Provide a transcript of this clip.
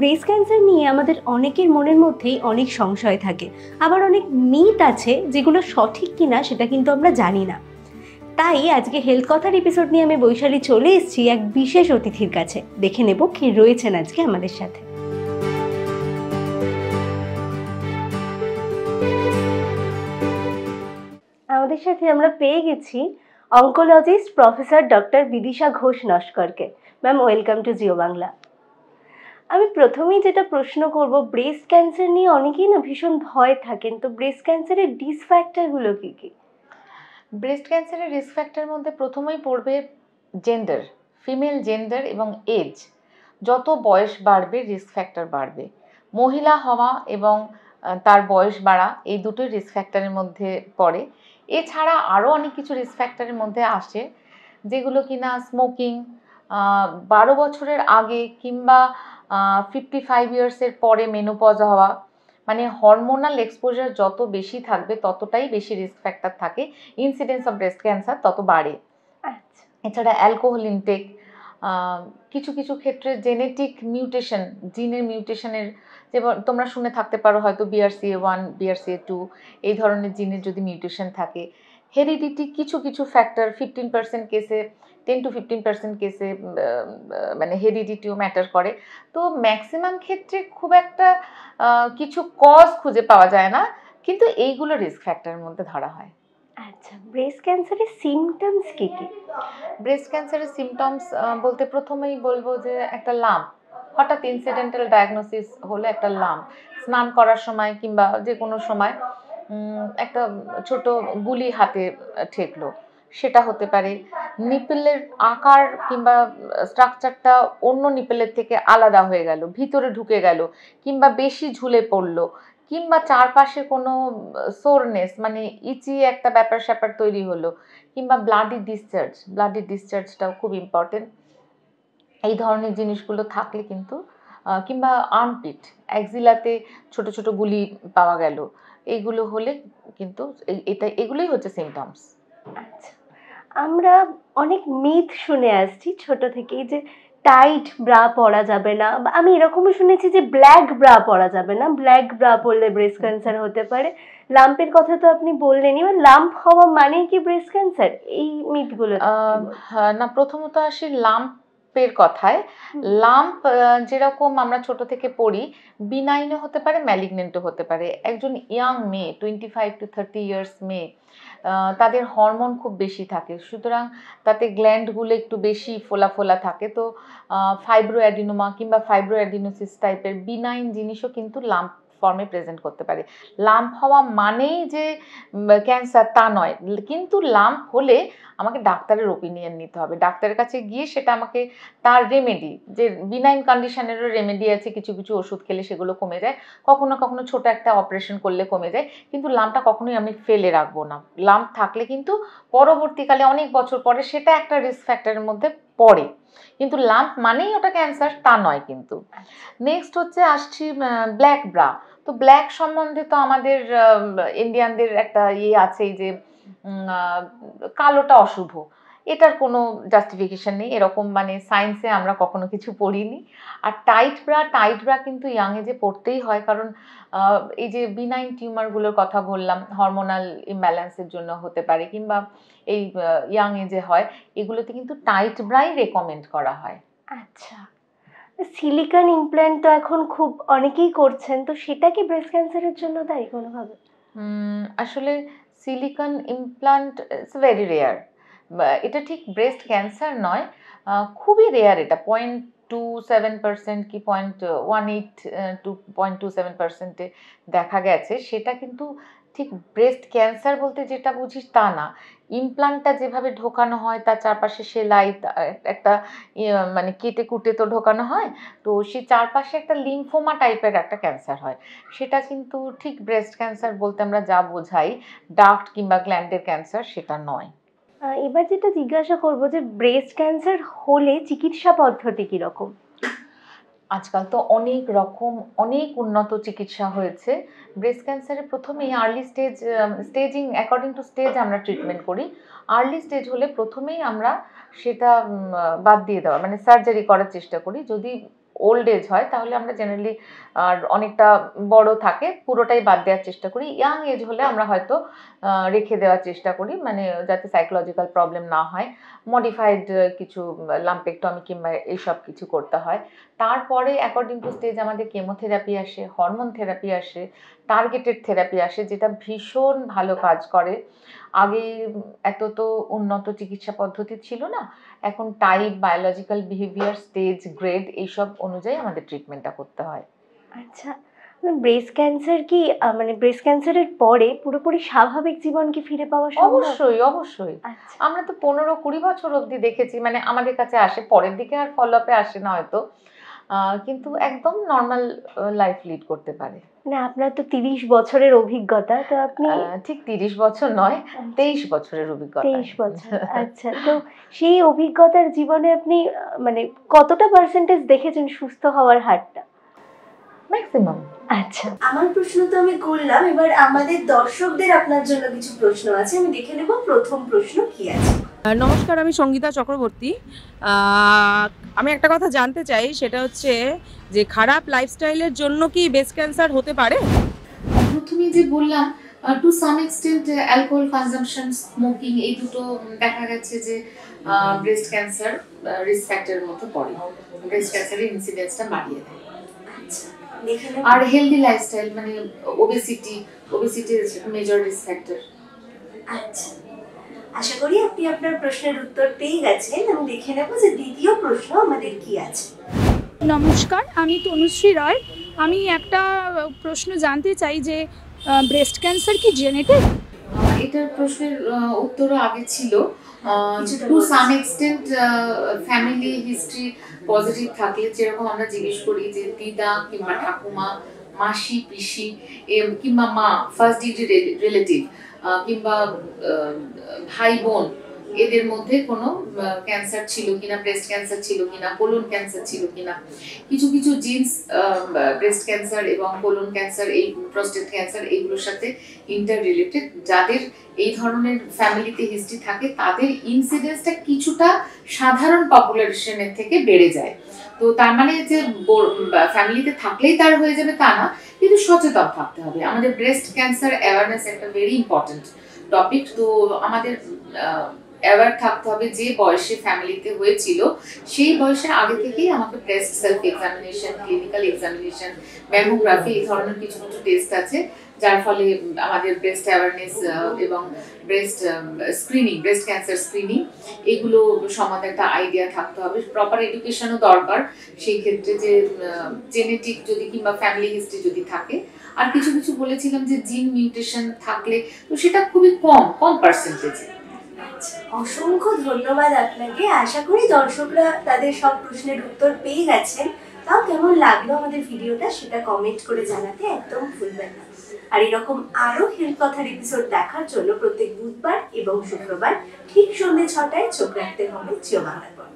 Breast cancer নিয়ে আমাদের অনেকের মনের মধ্যেই অনেক সংশয় থাকে, আবার অনেক মিথ আছে যেগুলো সঠিক কিনা সেটা কিন্তু আমরা জানি না। তাই আজকে হেলথ কথার এপিসোড নিয়ে আমি বৈশালী চলে এসেছি এক বিশেষ অতিথির কাছে। দেখে নেব কে রয়েছেন আজকে আমাদের সাথে। আমাদের সাথে আমরা পেয়ে গেছি oncologist professor doctor Bidisha Ghosh নস্করকে। Ma'am, welcome to Jio Bangla. আমি প্রথমেই যেটা প্রশ্ন করব, ব্রেস্ট ক্যান্সার নিয়ে অনেকেই না ভীষণ ভয় থাকেন, তো ব্রেস্ট ক্যান্সারের রিস্ক ফ্যাক্টরগুলো কি কি? ব্রেস্ট ক্যান্সারের রিস্ক ফ্যাক্টরের মধ্যে প্রথমেই পড়বে জেন্ডার, ফিমেল জেন্ডার এবং এজ। যত বয়স বাড়বে রিস্ক ফ্যাক্টর বাড়বে। মহিলা হওয়া এবং তার বয়স বাড়া এই দুটোই রিস্ক ফ্যাক্টরের মধ্যে পড়ে। এছাড়া আরও অনেক কিছু রিস্ক ফ্যাক্টরের মধ্যে আসে যেগুলো কিনা স্মোকিং, 12 বছরের আগে কিংবা 55 ইয়ার্সের পরে মেনোপজ হওয়া, মানে হরমোনাল এক্সপোজার যত বেশি থাকবে ততটাই বেশি রিস্ক ফ্যাক্টর থাকে, ইনসিডেন্স অফ ব্রেস্ট ক্যান্সার তত বাড়ে। এছাড়া অ্যালকোহল ইনটেক, কিছু কিছু ক্ষেত্রে জেনেটিক মিউটেশন, জিনের মিউটেশনের, যেমন তোমরা শুনে থাকতে পারো হয়তো BRCA1 BRCA2 এই ধরনের জিনের যদি মিউটেশন থাকে। হেরিডিটি কিছু কিছু ফ্যাক্টর 15% কেসে, 10 to 15% কেসে মানে হেরিডিটিও ম্যাটার করে। তো ম্যাক্সিমাম ক্ষেত্রে খুব একটা কিছু কজ খুঁজে পাওয়া যায় না, কিন্তু এইগুলো রিস্ক ফ্যাক্টরের মধ্যে ধরা হয়। আচ্ছা, ব্রেস্ট ক্যান্সারের সিমটমস কি কি? ব্রেস্ট ক্যান্সারের সিমটমস বলতে প্রথমেই বলবো যে একটা লাম্প, হঠাৎ ইনসিডেন্টাল ডায়াগনোসিস হলে একটা লাম্প, স্নান করার সময় কিংবা যে কোনো সময় একটা ছোট গুলি হাতে ঠেকলো, সেটা হতে পারে। নিপেলের আকার কিংবা স্ট্রাকচারটা অন্য নিপেলের থেকে আলাদা হয়ে গেল, ভিতরে ঢুকে গেল, কিংবা বেশি ঝুলে পড়লো, কিংবা চারপাশে কোনো সোরনেস মানে ইচি একটা ব্যাপার স্যাপার তৈরি হলো, কিংবা ব্লাডি ডিসচার্জটাও খুব ইম্পর্টেন্ট। এই ধরনের জিনিসগুলো থাকলে কিন্তু, কিংবা আর্মপিট, অ্যাক্সিলাতে ছোট ছোট গুলি পাওয়া গেল, এইগুলো হলে কিন্তু এগুলোই হচ্ছে সিমটমস। আচ্ছা, আমরা অনেক মিথ শুনে আসছি ছোট থেকেই যে টাইট ব্রা পরা যাবে না, আমি এরকমও শুনেছি যে ব্ল্যাক ব্রা পরা যাবে না, ব্ল্যাক ব্রা পরলে ব্রেস্ট ক্যান্সার হতে পারে। লাম্পের কথা তো আপনি বললেনই, এবার লাম্প হওয়া মানেই কি ব্রেস্ট ক্যান্সার? এই মিথগুলো না, প্রথমত আসি লাম্পের কথায়। লাম্প যেরকম আমরা ছোট থেকে পড়ি, বিনাইনও হতে পারে, ম্যালিগনেন্টও হতে পারে। একজন ইয়াং মেয়ে, 25 to 30 ইয়ার্স মেয়ে, তাদের হরমোন খুব বেশি থাকে, সুতরাং তাতে গ্ল্যান্ডগুলো একটু বেশি ফোলা ফোলা থাকে। তো ফাইব্রো অ্যাডিনোমা কিংবা ফাইব্রো অ্যাডিনোসিস টাইপের বিনাইন জিনিসও কিন্তু লাম্প ফর্মে প্রেজেন্ট করতে পারে। লাম্প হওয়া মানেই যে ক্যান্সার তা নয়, কিন্তু লাম্প হলে আমাকে ডাক্তারের ওপিনিয়ন নিতে হবে। ডাক্তারের কাছে গিয়ে সেটা আমাকে তার রেমেডি, যে বিনাইন কন্ডিশনেরও রেমেডি আছে, কিছু কিছু ওষুধ খেলে সেগুলো কমে যায়, কখনো কখনো ছোট একটা অপারেশন করলে কমে যায়, কিন্তু লাম্পটা কখনোই আমি ফেলে রাখবো না। লাম্প থাকলে কিন্তু পরবর্তীকালে অনেক বছর পরে সেটা একটা রিস্ক ফ্যাক্টরের মধ্যে পড়ে, কিন্তু লাম্প মানেই ওটা ক্যান্সার তা নয়। কিন্তু নেক্সট হচ্ছে আসছি ব্ল্যাক ব্রা। তো ব্ল্যাক সম্বন্ধে তো আমাদের ইন্ডিয়ানদের একটা আছেই যে কালোটা অশুভ, এটার কোনো জাস্টিফিকেশন নেই, এরকম মানে সায়েন্সে আমরা কখনো কিছু পড়িনি। আর টাইট ব্রা কিন্তু ইয়াং এজে পড়তেই হয়, কারণ এই যে বিনাইন টিউমারগুলোর কথা বললাম, হরমোনাল ইমব্যালেন্সের জন্য হতে পারে, কিংবা এই ইয়াং এজে হয়, এগুলোতে কিন্তু টাইট ব্রাই রেকমেন্ড করা হয়। আচ্ছা, সিলিকন ইমপ্ল্যান্ট তো এখন খুব অনেকেই করছেন, তো সেটা কি ব্রেস্ট ক্যান্সারের জন্য দায়ী কোনোভাবে? আসলে silicon implant it's very rare, এটা ঠিক ব্রেস্ট ক্যান্সার নয়, খুবই রেয়ার। এটা 0.27% কি 0.18 টু 0.27% দেখা গেছে। সেটা কিন্তু ঠিক ব্রেস্ট ক্যান্সার বলতে যেটা বুঝিস তা না। ইমপ্লান্টটা যেভাবে ঢোকানো হয়, তার চারপাশে সেলাই, একটা মানে কেটে কুটে তো ঢোকানো হয়, তো সেই চারপাশে একটা লিম্ফোমা টাইপের একটা ক্যান্সার হয়। সেটা কিন্তু ঠিক ব্রেস্ট ক্যান্সার বলতে আমরা যা বোঝাই, ডাক্ট কিংবা গ্ল্যান্ডের ক্যান্সার, সেটা নয়। এবার যেটা জিজ্ঞাসা করব যে ব্রেস্ট ক্যান্সার হলে চিকিৎসা পদ্ধতি কিরকম? আজকাল তো অনেক রকম, অনেক উন্নত চিকিৎসা হয়েছে। ব্রেস্ট ক্যান্সারে প্রথমেই early staging according to stage আমরা ট্রিটমেন্ট করি। আর্লি স্টেজ হলে প্রথমেই আমরা সেটা বাদ দিয়ে দেওয়া, মানে সার্জারি করার চেষ্টা করি। যদি ওল্ড এজ হয় তাহলে আমরা জেনারেলি অনেকটা বড় থাকে পুরোটাই বাদ দেওয়ার চেষ্টা করি। ইয়াং এজ হলে আমরা হয়তো রেখে দেওয়ার চেষ্টা করি, মানে যাতে সাইকোলজিক্যাল প্রবলেম না হয়, মডিফাইড কিছু লাম্পেক্টমি কিংবা এইসব কিছু করতে হয়। তারপরে অ্যাকর্ডিং টু স্টেজ আমাদের কেমোথেরাপি আসে, হরমোন থেরাপি আসে, টার্গেটেড থেরাপি আসে, যেটা ভীষণ ভালো কাজ করে। আগে এত তো উন্নত চিকিৎসা পদ্ধতি ছিল না, এখন type, biological behaviour, stage, grade এইসব অনুযায়ী আমাদের ট্রিটমেন্টটা করতে হয়। আচ্ছা, ব্রেস্ট ক্যান্সার কি মানে ব্রেস্ট ক্যান্সারের পরে পুরোপুরি স্বাভাবিক জীবন কি ফিরে পাওয়া সম্ভব? অবশ্যই, অবশ্যই। আচ্ছা, আমরা তো 15-20 বছর অবধি দেখেছি, মানে আমাদের কাছে আসে, পরের দিকে আর ফলো আপে আসে না হয়তো, কিন্তু একদম নর্মাল লাইফ লিড করতে পারে। না আপনার তো 30 বছরের অভিজ্ঞতা, তো আপনি ঠিক 30 বছর নয়, 23 বছরের অভিজ্ঞতা। 23 বছর, আচ্ছা, তো সেই অভিজ্ঞতার জীবনে আপনি মানে কতটা পার্সেন্টেজ দেখেছেন সুস্থ হওয়ার হারটা? ম্যাক্সিমাম। আচ্ছা, আমার প্রশ্ন তো আমি করলাম, এবার আমাদের দর্শকদের আপনার জন্য কিছু প্রশ্ন আছে, আমি দেখে নেব প্রথম প্রশ্ন কি আছে। নমস্কার, আমি সঙ্গীতা চক্রবর্তী। আমি একটা কথা জানতে চাই, সেটা হচ্ছে যে খারাপ লাইফস্টাইলের জন্য কি ব্রেস্ট ক্যান্সার হতে পারে? প্রথমে যে বললাম to some extent alcohol consumption, smoking, এই দুটো দেখা গেছে যে ব্রেস্ট ক্যান্সার রিস্ক ফ্যাক্টরের মধ্যে পড়ে, ব্রেস্ট ক্যান্সারের ইনসিডেন্সটা বাড়িয়ে দেয়। আর হেলদি লাইফস্টাইল মানে ওবেসিটি মেজর রিস্ক ফ্যাক্টর। আচ্ছা, আশা করি আপনি আপনার প্রশ্নের উত্তর পেয়ে গেছেন। আমি দেখে নেব যে দ্বিতীয় প্রশ্ন আমাদের কি আছে। নমস্কার, আমি তনুশ্রী রয়। আমি একটা প্রশ্ন জানতে চাই যে ব্রেস্ট ক্যান্সার কি জেনেটিক? এটার প্রশ্নের উত্তরও আগে ছিল। To some extent family history positive থাকলে, যেরকম আমরা জিজ্ঞেস করি যে দিদা কিংবা ঠাকুমা, মাসি, পিসি কিংবা মা, ফার্স্ট ডিগ্রি রিলেটিভ কিংবা ভাই বোন, এদের মধ্যে কোনো ক্যান্সার ছিল কিনা, ব্রেস্ট ক্যান্সার ছিল কিনা, কোলন ক্যান্সার ছিল কিনা। কিছু কিছু জিনস ব্রেস্ট ক্যান্সার এবং কোলন ক্যান্সার, এই প্রস্টেট ক্যান্সার, এইগুলোর সাথে ইন্টার রিলেটেড। যাদের এই ধরনের ফ্যামিলিতে হিস্ট্রি থাকে তাদের ইনসিডেন্সটা কিছুটা সাধারণ পপুলেশনের থেকে বেড়ে যায়। তো তার মানে যে ফ্যামিলিতে থাকলেই তার হয়ে যাবে তা না, কিন্তু সচেতন থাকতে হবে। আমাদের ব্রেস্ট ক্যান্সার অ্যাওয়ারনেস একটা ভেরি ইম্পর্টেন্ট টপিক। তো আমাদের অ্যাওয়ার থাকতে হবে যে বয়সে ফ্যামিলিতে হয়েছিল সেই বয়সে আগে থেকেই আমাকে breast self examination, clinical examination, mammography, এই ধরনের কিছু কিছু টেস্ট আছে, যার ফলে আমাদের ব্রেস্ট অ্যাওয়ারনেস এবং breast screening, breast cancer screening, এগুলো সম্বন্ধে একটা আইডিয়া থাকতে হবে। প্রপার এডুকেশনও দরকার সেই ক্ষেত্রে, যে জেনেটিক যদি কিংবা ফ্যামিলি হিস্ট্রি যদি থাকে। আর কিছু কিছু বলেছিলাম যে জিন মিউটেশন থাকলে, তো সেটা খুবই কম পার্সেন্টেজে। অসংখ্য ধন্যবাদ আপনাকে। আশা করি দর্শকরা তাদের সব প্রশ্নের উত্তর পেয়ে গেছেন। তাও কেমন লাগলো আমাদের ভিডিওটা সেটা কমেন্ট করে জানাতে একদম ভুলবেন না। আর এরকম আরো হেলথ কথার এপিসোড দেখার জন্য প্রত্যেক বুধবার এবং শুক্রবার ঠিক সন্ধ্যে 6টায় চোখ রাখতে হবে জিও বাংলার পর্দায়।